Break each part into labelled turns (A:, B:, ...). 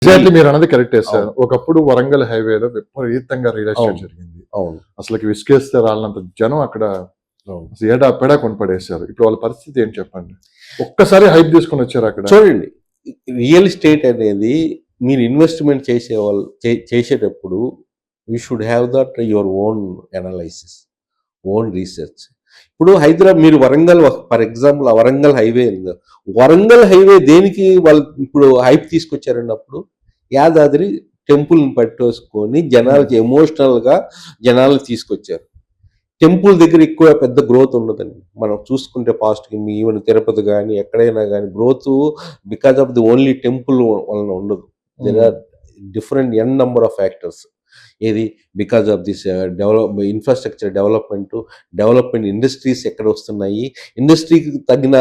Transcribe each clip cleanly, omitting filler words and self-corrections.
A: Exactly మీరు అన్నది కరెక్టే సార్. ఒకప్పుడు వరంగల్ హైవేలో విపరీతంగా రియల్ ఎస్టేట్ జరిగింది.
B: అవును.
A: అసలుకి విసుకేస్తే రాళ్ళంత జనం అక్కడ ఏడా పెడా కొనిపడేశారు. ఇప్పుడు వాళ్ళ పరిస్థితి ఏంటి చెప్పండి? ఒక్కసారి హైప్ తీసుకొని వచ్చారు అక్కడ.
B: చూడండి, రియల్ ఎస్టేట్ అనేది మీరు ఇన్వెస్ట్మెంట్ చేసేటప్పుడు you should have that your own analysis, own research. ఇప్పుడు హైదరాబాద్ మీరు Warangal for example Warangal highway ఉంది. వరంగల్ హైవే దేనికి వాళ్ళు ఇప్పుడు హైప్ తీసుకొచ్చారన్నప్పుడు యాదాద్రి టెంపుల్ని పట్టేసుకొని జనాలకి ఎమోషనల్గా జనాలు తీసుకొచ్చారు. టెంపుల్ దగ్గర ఎక్కువ పెద్ద గ్రోత్ ఉండదండి. మనం చూసుకుంటే పాస్ట్కి ఈవెన్ తిరుపతి కానీ ఎక్కడైనా కానీ growth because of the only temple వలన ఉండదు. There are different n number of factors. ఏది because of this infrastructure development industries ఎక్కడ వస్తున్నాయి, ఇండస్ట్రీకి తగిన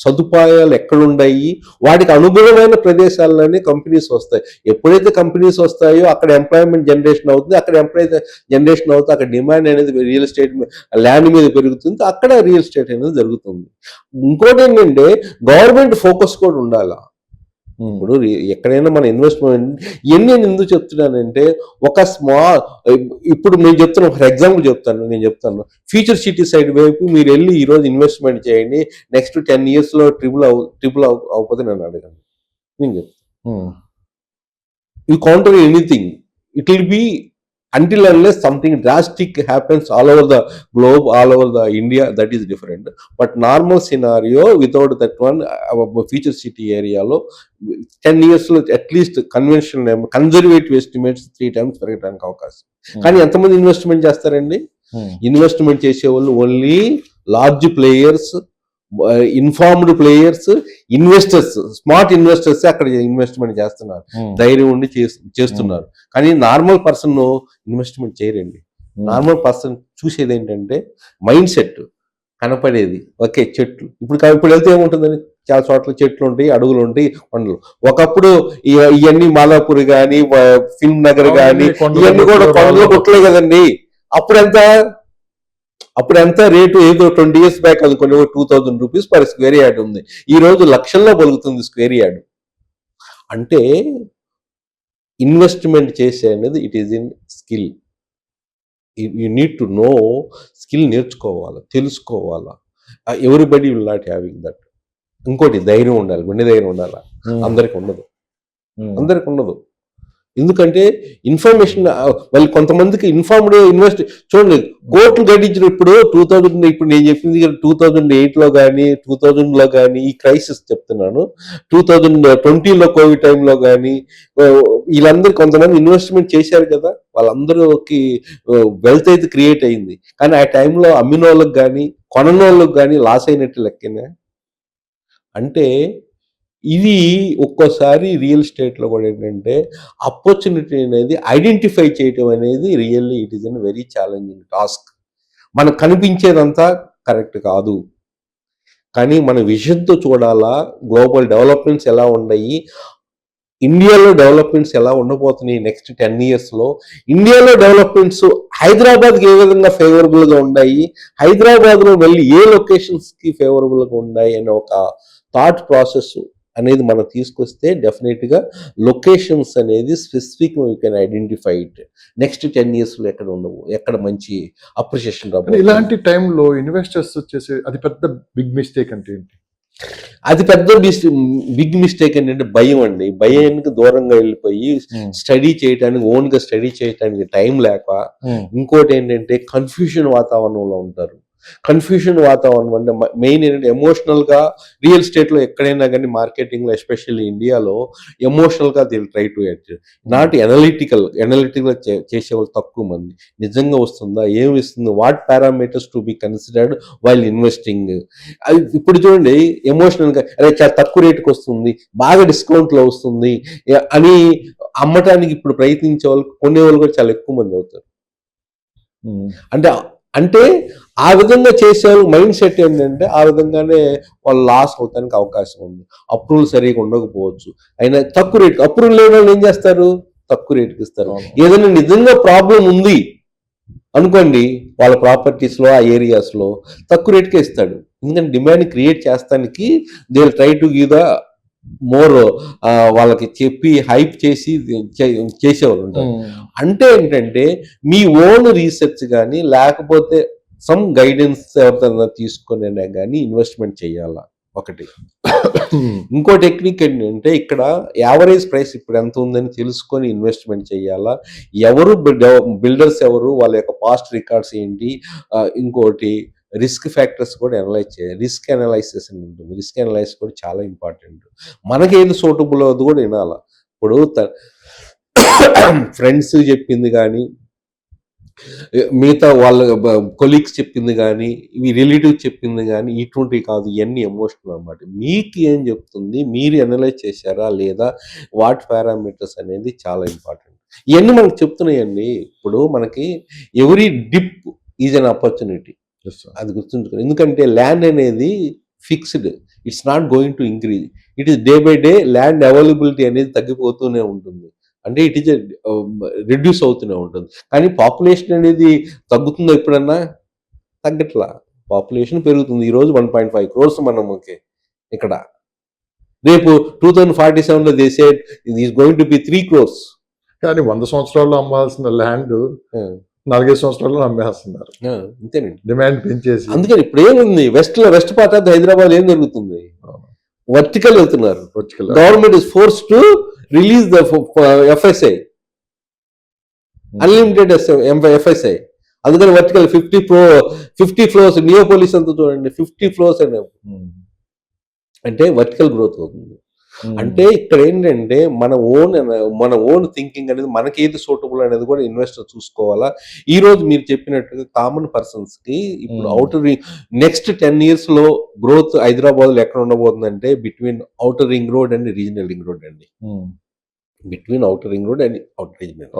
B: సదుపాయాలు ఎక్కడున్నాయి, వాటికి అనుగుణమైన ప్రదేశాల్లోనే కంపెనీస్ వస్తాయి. ఎప్పుడైతే కంపెనీస్ వస్తాయో అక్కడ ఎంప్లాయ్మెంట్ జనరేషన్ అవుతుంది. అక్కడ ఎంప్లాయ్ జనరేషన్ అవుతుంది, అక్కడ డిమాండ్ అనేది రియల్ ఎస్టేట్ ల్యాండ్ మీద పెరుగుతుంది, అక్కడ రియల్ ఎస్టేట్ అనేది జరుగుతుంది. ఇంకోటి ఏంటంటే గవర్నమెంట్ ఫోకస్ కూడా ఉండాలి. ఇప్పుడు ఎక్కడైనా మన ఇన్వెస్ట్మెంట్ నేను ఎందుకు చెప్తున్నానంటే ఒక ఇప్పుడు నేను చెప్తున్నా, ఫర్ ఎగ్జాంపుల్ నేను చెప్తాను ఫ్యూచర్ సిటీ సైడ్ వైపు మీరు వెళ్ళి ఈరోజు ఇన్వెస్ట్మెంట్ చేయండి, నెక్స్ట్ 10 years ట్రిపుల్ అవ్వకపోతే నన్ను అడగండి, నేను చెప్తాను. You counter anything, it will be until unless something drastic happens all over the globe, all over the India, that is different. But normal scenario without that one, future city area lo 10 years lo at least conventional conservative estimates 3 times పెరగడానికి అవకాశం. కానీ ఎంతమంది investment చేస్తారండి? Investment చేసే వాళ్ళు only large players, informed players, investors, smart investors అక్కడ investment చేస్తున్నారు, ధైర్యం ఉండి చేస్తున్నారు. కానీ నార్మల్ పర్సన్ ఇన్వెస్ట్మెంట్ చేయరండి. నార్మల్ పర్సన్ చూసేది ఏంటంటే మైండ్ సెట్ కనపడేది. ఓకే, చెట్లు ఇప్పుడు వెళ్తే ఏముంటుందని చాలా చోట్ల చెట్లు ఉంటాయి, అడుగులు ఉంటాయి, కొండలు. ఒకప్పుడు ఇవన్నీ మాదాపూర్ కానీ ఫిల్మ్ నగర్ కానీ ఇవన్నీ కూడా కొండలు కొట్టలే కదండి. అప్పుడెంత రేటు? ఏదో 20 years బ్యాక్ అది కొన్ని 2000 rupees పర్ స్క్వేర్ యార్డ్ ఉంది. ఈ రోజు లక్షల్లో పలుకుతుంది స్క్వేర్ యార్డ్. అంటే ఇన్వెస్ట్మెంట్ చేసే అనేది it is in skill. You need to know, skill నేర్చుకోవాలా, తెలుసుకోవాలా. Everybody will not having that. ఇంకోటి ధైర్యం ఉండాలి, గుండె ధైర్యం ఉండాలా. అందరికి ఉండదు. ఎందుకంటే ఇన్ఫర్మేషన్ వాళ్ళు కొంతమందికి ఇన్ఫార్మ్డ్ ఇన్వెస్ట్ చూడండి, కోట్లు గడించిన ఇప్పుడు ఇప్పుడు నేను చెప్పింది 2008లో కానీ 2000లో కానీ ఈ క్రైసిస్ చెప్తున్నాను, 2020లో కోవిడ్ టైంలో కానీ వీళ్ళందరూ కొంతమంది ఇన్వెస్ట్మెంట్ చేశారు కదా, వాళ్ళందరికి వెల్త్ అయితే క్రియేట్ అయింది. కానీ ఆ టైంలో అమ్మిన వాళ్ళకి కానీ కొననోళ్ళకి కానీ లాస్ అయినట్టు లెక్కనే. అంటే ఇది ఒక్కోసారి రియల్ ఎస్టేట్లో కూడా ఏంటంటే ఆపర్చునిటీ అనేది ఐడెంటిఫై చేయటం అనేది really it is an very challenging task. మనకు కనిపించేదంతా కరెక్ట్ కాదు, కానీ మన విజన్తో చూడాలా. గ్లోబల్ డెవలప్మెంట్స్ ఎలా ఉన్నాయి, ఇండియాలో డెవలప్మెంట్స్ ఎలా ఉండబోతున్నాయి నెక్స్ట్ 10 years. ఇండియాలో డెవలప్మెంట్స్ హైదరాబాద్కి ఏ విధంగా ఫేవరబుల్గా ఉన్నాయి, హైదరాబాద్లో మళ్ళీ ఏ లొకేషన్స్కి ఫేవరబుల్గా ఉన్నాయి అనే ఒక థాట్ ప్రాసెస్ అనేది మనం తీసుకొస్తే డెఫినెట్గా లొకేషన్స్ అనేది specific you can identify it. Next 10 years ఎక్కడ ఉండవు, ఎక్కడ మంచి అప్రిషియేషన్ రాబోతుంది.
A: ఇలాంటి టైంలో ఇన్వెస్టర్స్ వచ్చేసి అది పెద్ద బిగ్ మిస్టేక్ అంటే ఏంటి?
B: అది పెద్ద బిగ్ మిస్టేక్ ఏంటంటే భయం అండి. భయానికి దూరంగా వెళ్ళిపోయి స్టడీ చేయడానికి, ఓన్గా స్టడీ చేయడానికి టైం లేక, ఇంకోటి ఏంటంటే కన్ఫ్యూషన్ వాతావరణంలో ఉంటారు. కన్ఫ్యూషన్ వాతావరణం అంటే మెయిన్ ఏంటంటే ఎమోషనల్గా రియల్ ఎస్టేట్లో ఎక్కడైనా కానీ మార్కెటింగ్లో ఎస్పెషల్లీ ఇండియాలో ఎమోషనల్గా deal try to at, not ఎనలిటికల్గా చేసేవాళ్ళు తక్కువ మంది. నిజంగా వస్తుందా, ఏమి ఇస్తుంది, what parameters to be considered while investing. అది ఇప్పుడు చూడండి, ఎమోషనల్గా అదే చాలా తక్కువ రేటుకి వస్తుంది, బాగా డిస్కౌంట్లో వస్తుంది అని అమ్మటానికి ఇప్పుడు ప్రయత్నించే వాళ్ళు, కొనేవాళ్ళు కూడా చాలా ఎక్కువ మంది అవుతారు. అంటే ఆ విధంగా చేసేవాళ్ళు మైండ్ సెట్ ఏంటంటే ఆ విధంగానే వాళ్ళు లాస్ అవడానికి అవకాశం ఉంది. అప్రూవల్ సరిగా ఉండకపోవచ్చు, అయినా తక్కువ రేట్ అప్రూవల్ లేని వాళ్ళు ఏం చేస్తారు, తక్కువ రేటుకి ఇస్తారు. ఏదైనా నిజంగా ప్రాబ్లం ఉంది అనుకోండి, వాళ్ళ ప్రాపర్టీస్లో ఆ ఏరియాస్లో తక్కువ రేటుకే ఇస్తాడు. ఎందుకంటే డిమాండ్ క్రియేట్ చేస్తానికి they will try to give the more వాళ్ళకి చెప్పి హైప్ చేసి చేసేవాళ్ళు ఉంటారు. అంటే ఏంటంటే మీ ఓన్ రీసెర్చ్ కానీ లేకపోతే సమ్ గైడెన్స్ ఎవరితో తీసుకునే కానీ ఇన్వెస్ట్మెంట్ చేయాలా ఒకటి. ఇంకో టెక్నిక్ ఏంటంటే ఇక్కడ యావరేజ్ ప్రైస్ ఇప్పుడు ఎంత ఉందని తెలుసుకొని ఇన్వెస్ట్మెంట్ చేయాలా, ఎవరు బిల్డర్స్ ఎవరు, వాళ్ళ యొక్క పాస్ట్ రికార్డ్స్ ఏంటి, ఇంకోటి రిస్క్ ఫ్యాక్టర్స్ కూడా అనలైజ్ చేయాలి. రిస్క్ అనలైసిస్ అని ఉంటుంది. రిస్క్ అనలైజ్ కూడా చాలా ఇంపార్టెంట్. మనకి ఏది సూటబుల్ అది కూడా వినాలా. ఇప్పుడు ఫ్రెండ్స్ చెప్పింది కానీ మిగతా వాళ్ళ కొలీగ్స్ చెప్పింది కానీ ఇవి రిలేటివ్ చెప్పింది కానీ ఇటువంటివి కాదు, ఇవన్నీ ఎమోషనల్ అన్నమాట. మీకు ఏం చెప్తుంది, మీరు అనలైజ్ చేశారా లేదా, వాట్ పారామీటర్స్ అనేది చాలా ఇంపార్టెంట్. ఇవన్నీ మనకు చెప్తున్నాయండి. ఇప్పుడు మనకి every dip is an opportunity, అది గుర్తుంచుకోండి. ఎందుకంటే ల్యాండ్ అనేది fixed, it's not going to increase, it is day by day land availability అనేది తగ్గిపోతూనే ఉంటుంది. అంటే ఇట్ ఈజ్ రిడ్యూస్ అవుతూనే ఉంటుంది. కానీ పాపులేషన్ అనేది తగ్గుతుందో ఎప్పుడన్నా? తగ్గట్లా, పాపులేషన్ పెరుగుతుంది. ఈరోజు 1.5 crores మనం ఇక్కడ, రేపు 2047లో they said it is going to be 3 crores.
A: కానీ 100 సంవత్సరాల్లో అమ్మాల్సిన ల్యాండ్ 4-5 సంవత్సరాల్లో అమ్మేస్తున్నారు.
B: అంతేనండి,
A: డిమాండ్ పెంచేసి.
B: అందుకని ఇప్పుడు ఏముంది, వెస్ట్ పార్ట్ ఆఫ్ హైదరాబాద్ ఏం జరుగుతుంది, వర్టికల్ వెళ్తున్నారు. Government is force to release the FSI, unlimited FSI. అందుకని వర్టికల్ 50 floors, నియోపోలిస్ అంతా చూడండి 50 floors అంటే వర్టికల్ గ్రోత్ అవుతుంది. అంటే ఇక్కడ ఏంటంటే మన ఓన్ థింకింగ్ అనేది మనకి ఏది సూటబుల్ అనేది కూడా ఇన్వెస్టర్ చూసుకోవాలా. ఈ రోజు మీరు చెప్పినట్టుగా కామన్ పర్సన్స్ కి ఇప్పుడు అవుటర్ నెక్స్ట్ 10 years లో గ్రోత్ హైదరాబాద్ లో ఎక్కడ ఉండబోతుందంటే between outer ring road and regional ring road అండి. Between outer ring road and outer regional.